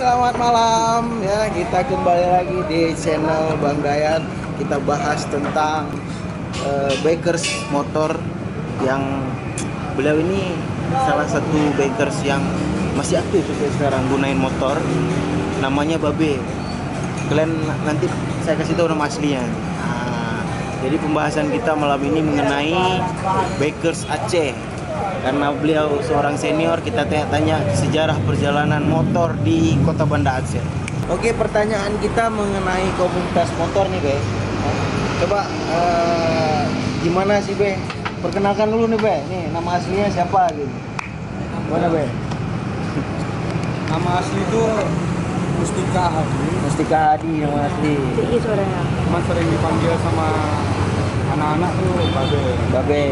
selamat malam ya. Kita kembali lagi di channel Bang Dayan. Kita bahas tentang bikers motor yang beliau ini salah satu bikers yang masih aktif sampai sekarang gunain motor. Namanya Babe. Kalian nanti saya kasih tahu nama aslinya. Jadi pembahasan kita malam ini mengenai bikers Aceh. Karena beliau seorang senior, kita tanya-tanya sejarah perjalanan motor di Kota Banda Aceh. Oke, pertanyaan kita mengenai komunitas motor nih, Be. Coba gimana sih, Be? Perkenalkan dulu nih, Be. Nih, nama aslinya siapa gitu? Mana, Be? Nama asli itu Mustika Hadi. Mustika Hadi nama asli. Tinggi suaranya. Cuman sering dipanggil sama anak-anak tuh Babe. Babe.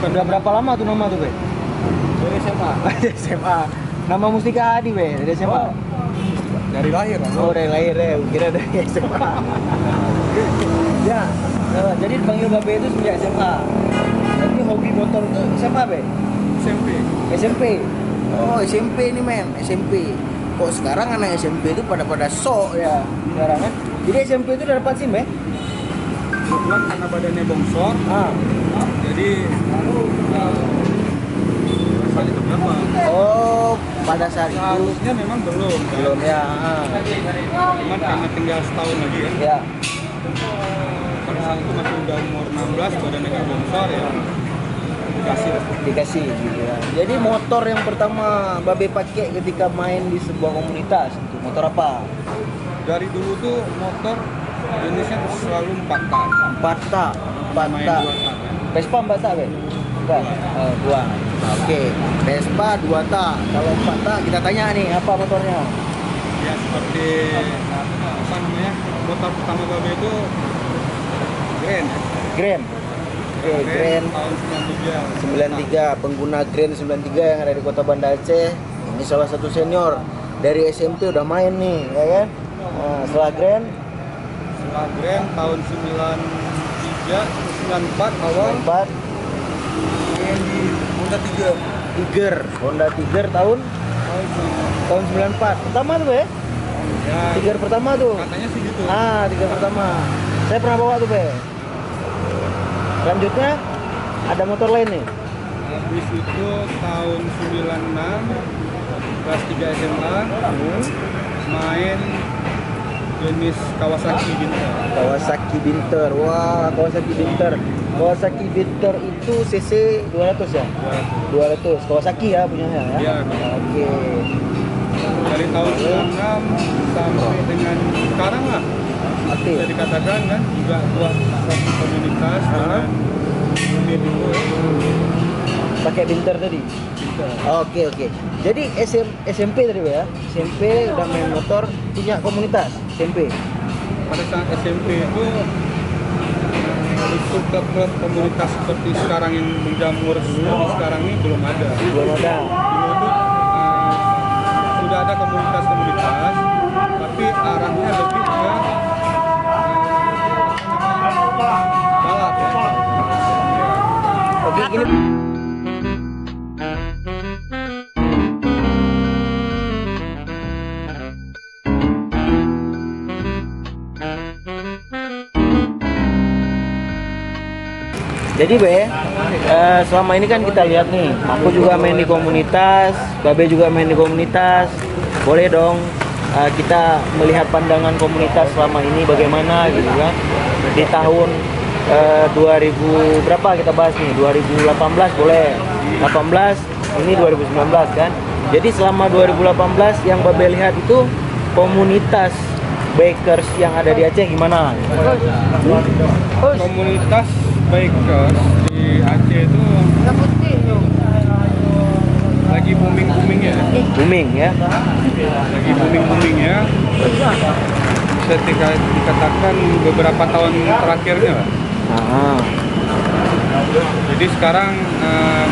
Udah berapa lama tuh nama tuh, Be? Dari SMA. Dari SMA. Nama Mustika Hadi, Be. Dari SMA. Oh, dari lahir kan? Oh, dari lahir ya. Kira dari SMA. Ya. Jadi dipanggil Babe itu sejak SMA. Tapi hobi motor itu SMA, Be? SMP. SMP. Oh, SMP nih, men. SMP. Kok sekarang anak SMP itu pada sok ya sekarang kan? Jadi SMP itu udah dapat SIM, Be? Kebetulan karena badannya bongsor, jadi rasanya itu berapa? Oh, pada saat itu Harusnya memang belum ya. Cuman karena tinggal setahun lagi ya. Ya. Pada saat itu masih udah umur 16, badannya kan bongsor ya. Dikasih gitu ya. Jadi motor yang pertama Babe pakai ketika main di sebuah komunitas itu motor apa? Dari dulu tuh motor jenisnya selalu 4 tak. 4 tak. 4 Main tak. 2 tak. Vespa 4 tak, Be? Bukan. 2. Oke. Vespa 2 tak. Kalau 4 tak kita tanya nih apa motornya? Ya seperti apa namanya, motor pertama Babe itu Grand. Grand. Oke, Grand tahun 93, pengguna Grand 93 yang ada di Kota Banda Aceh. Ini salah satu senior dari SMP udah main nih, ya kan? Nah, setelah Grand tahun 93, 94 awal 4 main di Honda Honda Tiger tahun 94. Pertama tuh, Be? ya, Tiger pertama tuh. katanya sih gitu. Tiger pertama. Saya pernah bawa tuh, Be. Lanjutnya ada motor lain nih. Habis itu tahun 96 kelas 3 SMA main jenis Kawasaki Binter. Kawasaki Binter. Wah, Kawasaki Binter. Kawasaki Binter itu cc 200 ya? 200. Kawasaki ya punyanya ya? Iya. Oke. Dari tahun 96 sampai dengan sekarang lah Aktif. bisa dikatakan kan juga buat satu komunitas dengan unit itu Pakai Binter tadi. Binter. Oke. Jadi SMP tadi, ya? SMP udah main motor, punya komunitas SMP. Pada saat SMP itu untuk klub komunitas seperti sekarang yang menjamur seperti sekarang ini belum ada. Belum ada. Dulu itu sudah ada komunitas, tapi arahnya lebih ke balap ya. Oke, gini. Jadi, Be, selama ini kan kita lihat nih, aku juga main di komunitas, Babe juga main di komunitas. Boleh dong kita melihat pandangan komunitas selama ini bagaimana gitu kan. Di tahun 2000 berapa kita bahas nih? 2018 boleh. 18, ini 2019 kan. Jadi selama 2018 yang Babe lihat itu komunitas bikers yang ada di Aceh gimana? Komunitas bikers di Aceh itu lagi booming ya. Booming ya. Lagi booming ya. Bisa dikatakan beberapa tahun terakhirnya lah. Jadi sekarang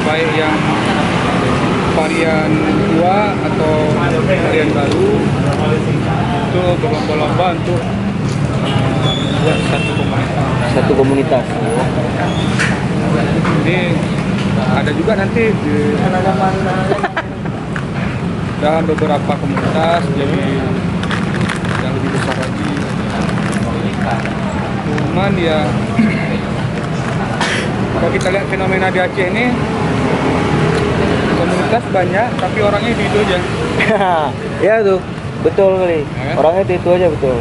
baik yang varian tua atau varian baru itu berlomba-lomba untuk buat Satu komunitas. Jadi ada juga nanti di dan beberapa komunitas jadi yang lebih besar lagi. Cuman ya kalau kita lihat fenomena di Aceh ini, komunitas banyak tapi orangnya itu aja. Ya tuh, betul kali. Ya kan? Orangnya itu aja betul.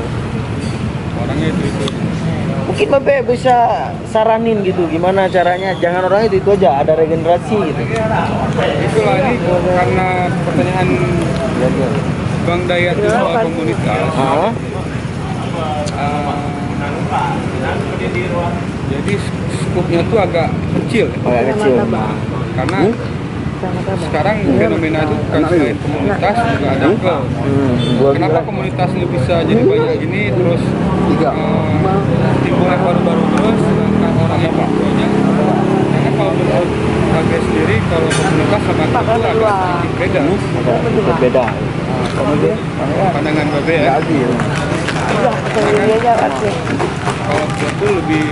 Orangnya itu. Mungkin Babe bisa saranin gitu, gimana caranya jangan orangnya itu aja, ada regenerasi gitu. Itulah ini karena pertanyaan Bang Dayat itu soal komunitas. Hah? Jadi skupnya tuh agak kecil ya. Agak kecil. Karena sekarang fenomena itu kan selain komunitas juga ada klub. Kenapa komunitasnya bisa jadi banyak gini terus timbul yang baru-baru terus sedangkan orang yang aja. Karena kalau menurut Babe sendiri kalau komunitas sama klub itu agak sedikit beda. Agak beda. Kemudian Pandangan Babe ya. Kalau klub itu lebih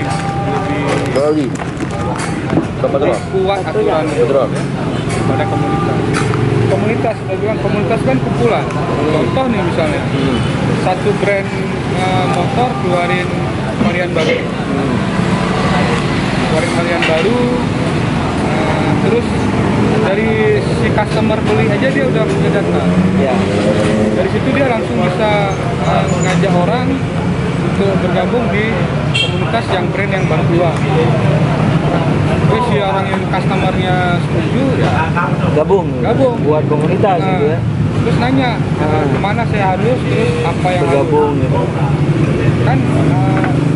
kuat aturan pada komunitas. Saya bilang komunitas kan kumpulan. Contoh nih misalnya, satu brand motor keluarin varian baru, terus dari si customer beli aja dia udah punya data. ya. Dari situ dia langsung bisa mengajak orang untuk bergabung di komunitas yang brand yang baru keluar. Terus si orang yang customernya setuju ya Gabung buat komunitas gitu ya. Terus nanya kemana saya harus, terus apa yang Bergabung harus gitu. kan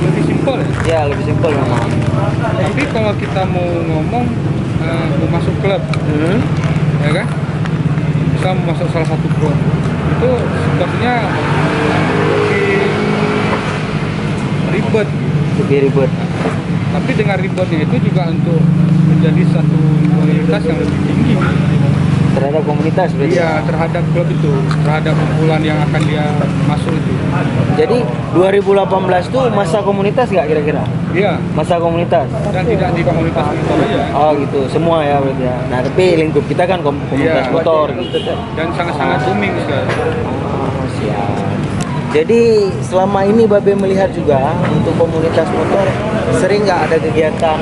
lebih simpel ya. Ya, lebih simpel memang. Tapi kalau kita mau ngomong mau masuk klub ya kan, bisa masuk salah satu klub itu sepertinya lebih ribet. Tapi dengan ribetnya itu juga untuk menjadi satu komunitas yang lebih tinggi Terhadap komunitas berarti. iya, terhadap klub itu, terhadap kumpulan yang akan dia masuk itu. Jadi 2018 tuh masa komunitas nggak kira-kira? Iya, Masa komunitas. dan tidak di komunitas motor aja. Oh gitu, semua ya berarti ya. Nah tapi lingkup kita kan komunitas Iya. motor gitu. Dan sangat-sangat booming sekarang. Oh, siap. Jadi selama ini Babe melihat juga untuk komunitas motor sering nggak ada kegiatan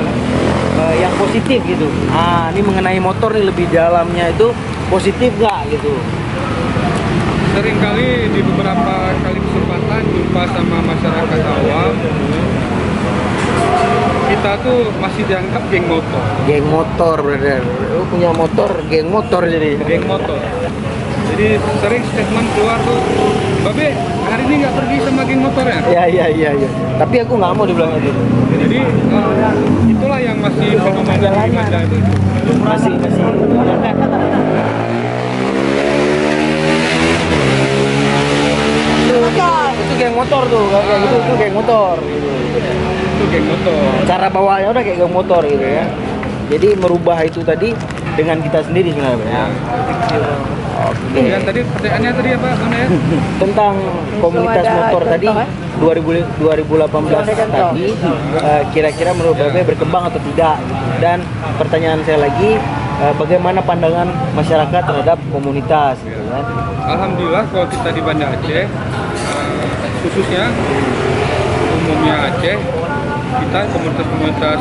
yang positif gitu. Ini mengenai motor nih lebih dalamnya itu positif nggak gitu? Seringkali di beberapa kali kesempatan jumpa sama masyarakat awam, kita tuh masih dianggap geng motor. Geng motor brother. Lu punya motor, geng motor jadi. Geng motor. Jadi sering statement keluar tuh, Babe hari ini nggak pergi sama geng motor ya? Iya. Tapi aku nggak mau dibilang itu. Jadi itulah yang masih fenomena di Banda itu. Masih. Itu geng motor tuh, kayak gitu itu geng motor. Itu geng motor. Cara bawanya udah kayak geng motor gitu ya. Jadi merubah itu tadi dengan kita sendiri sebenarnya. Kemudian tadi pertanyaannya tadi apa, Bang ya? Tentang komunitas motor tadi 2018 tadi kira-kira menurut Babe berkembang atau tidak gitu. Dan pertanyaan saya lagi bagaimana pandangan masyarakat terhadap komunitas gitu kan. Alhamdulillah kalau kita di Banda Aceh khususnya umumnya Aceh, kita komunitas-komunitas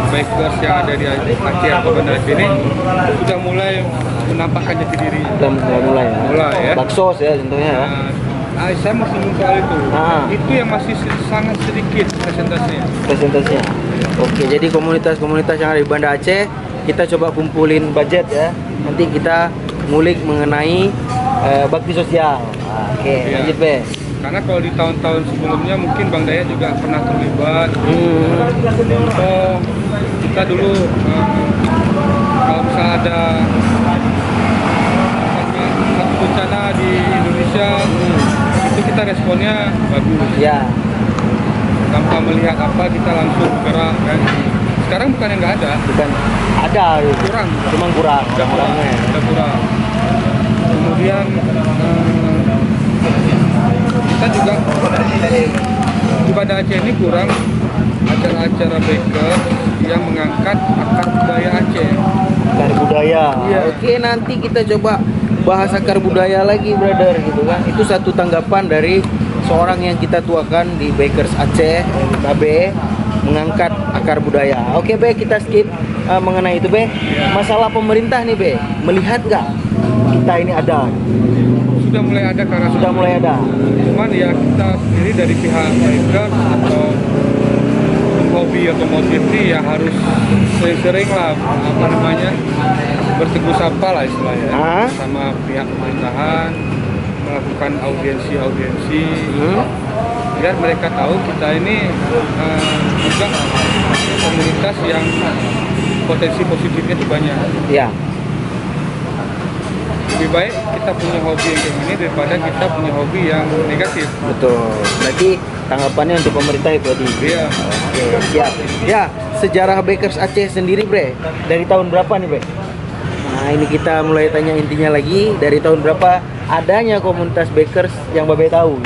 bikers yang ada di Aceh atau Banda Aceh ini sudah mulai menampakkan jati diri. Sudah mulai ya. Mulai ya. Baksos ya contohnya ya. Saya mau singgung soal itu. Itu yang masih sangat sedikit presentasinya. Oke, jadi komunitas-komunitas yang ada di Banda Aceh kita coba kumpulin budget ya. Nanti kita ngulik mengenai bakti sosial. Oke, Iya. lanjut Be. Karena kalau di tahun-tahun sebelumnya mungkin Bang Daya juga pernah terlibat. Contoh kita dulu kalau misalnya ada satu bencana di Indonesia itu kita responnya bagus. Ya. Tanpa melihat apa kita langsung bergerak kan. Sekarang bukan yang nggak ada. Bukan ada gitu. Kurang. Cuman kurang. Udah kurang. Kemudian kita juga di Banda Aceh ini kurang acara-acara biker yang mengangkat akar budaya Aceh. Dari budaya. Iya. Oke, nanti kita coba bahas akar budaya lagi, brother, gitu kan. Itu satu tanggapan dari seorang yang kita tuakan di Bakers Aceh, Babe, mengangkat akar budaya. Oke, Be, kita skip mengenai itu, Be. Masalah pemerintah nih, Be. Melihat gak kita ini ada? Sudah mulai ada karena Sudah mulai ada. cuman ya kita sendiri dari pihak Bakers atau hobi otomotif ini ya harus sering-sering lah bertegur sapa lah istilahnya sama pihak pemerintahan, melakukan audiensi biar mereka tahu kita ini juga komunitas yang potensi positifnya itu banyak. Ya. Lebih baik kita punya hobi yang kayak gini daripada kita punya hobi yang negatif. Betul. Berarti tanggapannya untuk pemerintah itu tadi. Iya. Oke, siap. Ya, sejarah Bakers Aceh sendiri, Bre. Dari tahun berapa nih, Bre? Nah, ini kita mulai tanya intinya lagi. Dari tahun berapa adanya komunitas Bakers yang Babe tahu?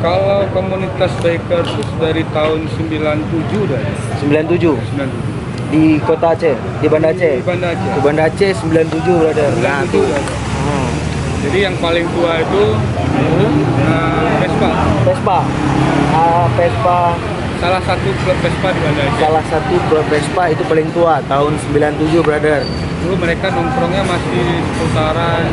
Kalau komunitas Bakers itu dari tahun 97 dah. 97. 97. Di kota Aceh, di Banda Aceh. Di Banda Aceh. Di Banda Aceh 97, brother. Nah, 97 dah. Jadi yang paling tua itu Vespa. Vespa. Vespa. Salah satu klub Vespa di Banda Aceh. Salah satu klub Vespa itu paling tua, tahun 97, brother. Dulu mereka nongkrongnya masih seputaran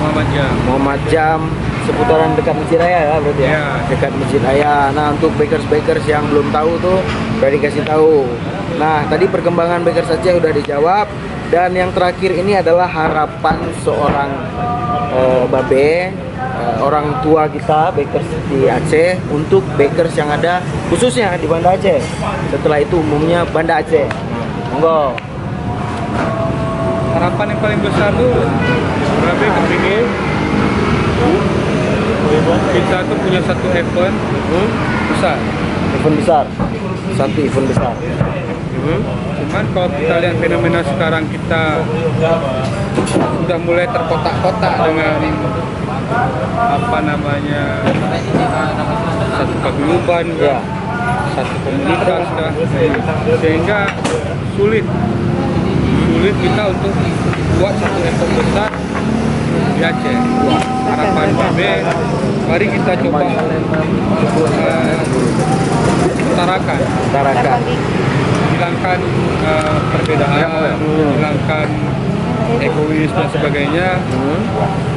Muhammad Jam. Muhammad Jam, seputaran dekat Masjid Raya ya, berarti ya? Ya. Dekat Masjid Raya. Nah, untuk Bakers yang belum tahu tuh udah dikasih tahu. Nah, tadi perkembangan Bakers Aceh udah dijawab, dan yang terakhir ini adalah harapan seorang Babe, orang tua kita Bakers di Aceh untuk Bakers yang ada khususnya di Banda Aceh. Setelah itu umumnya Banda Aceh. Monggo. Harapan yang paling besar tuh Babe kepingin kita tuh punya satu event besar. Event besar. Satu event besar. Cuman kalau kita lihat fenomena sekarang, kita sudah mulai terkotak-kotak dengan satu paguyuban, satu komunitas, sehingga sulit kita untuk buat satu event besar di Aceh. Harapan Babe, mari kita coba utarakan, hilangkan perbedaan, hilangkan egois dan sebagainya,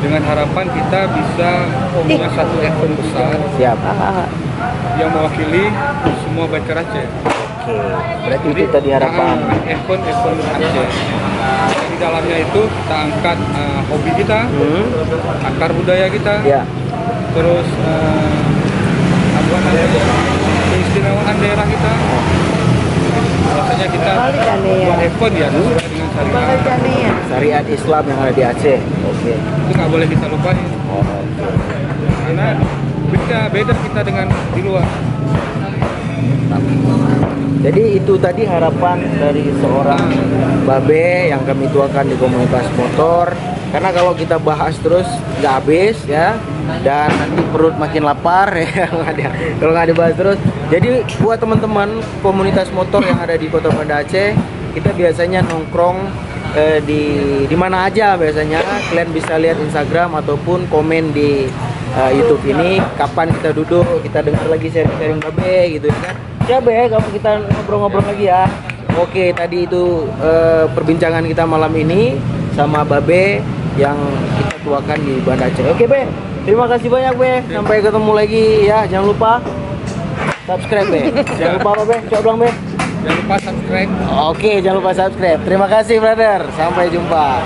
dengan harapan kita bisa punya satu event besar yang mewakili semua biker Aceh. Oke, berarti itu tadi harapan. Event Aceh. Di dalamnya itu kita angkat hobi kita, akar budaya kita, terus keistimewaan daerah kita. Biasanya kita buat event ya sesuai dengan syariat Islam yang ada di Aceh. Oke. Itu nggak boleh kita lupain. Karena beda kita dengan di luar. Jadi itu tadi harapan dari seorang Babe yang kami tuakan di komunitas motor. Karena kalau kita bahas terus nggak habis ya, dan nanti perut makin lapar ya kalau nggak dibahas terus. Jadi buat teman-teman komunitas motor yang ada di Kota Banda Aceh, kita biasanya nongkrong di mana aja biasanya. Kalian bisa lihat Instagram ataupun komen di YouTube ini kapan kita duduk, kita dengar lagi sharing-sharing Babe gitu kan. Ya Be, kamu kita ngobrol-ngobrol lagi ya. Oke, tadi itu perbincangan kita malam ini sama Babe yang kita tuakan di Banda Aceh. Oke Be, terima kasih banyak Be. Sampai ketemu lagi ya. Jangan lupa subscribe Be. Jangan lupa apa Be? Coba bilang Be. Jangan lupa subscribe. Oke, jangan lupa subscribe. Terima kasih brother. Sampai jumpa.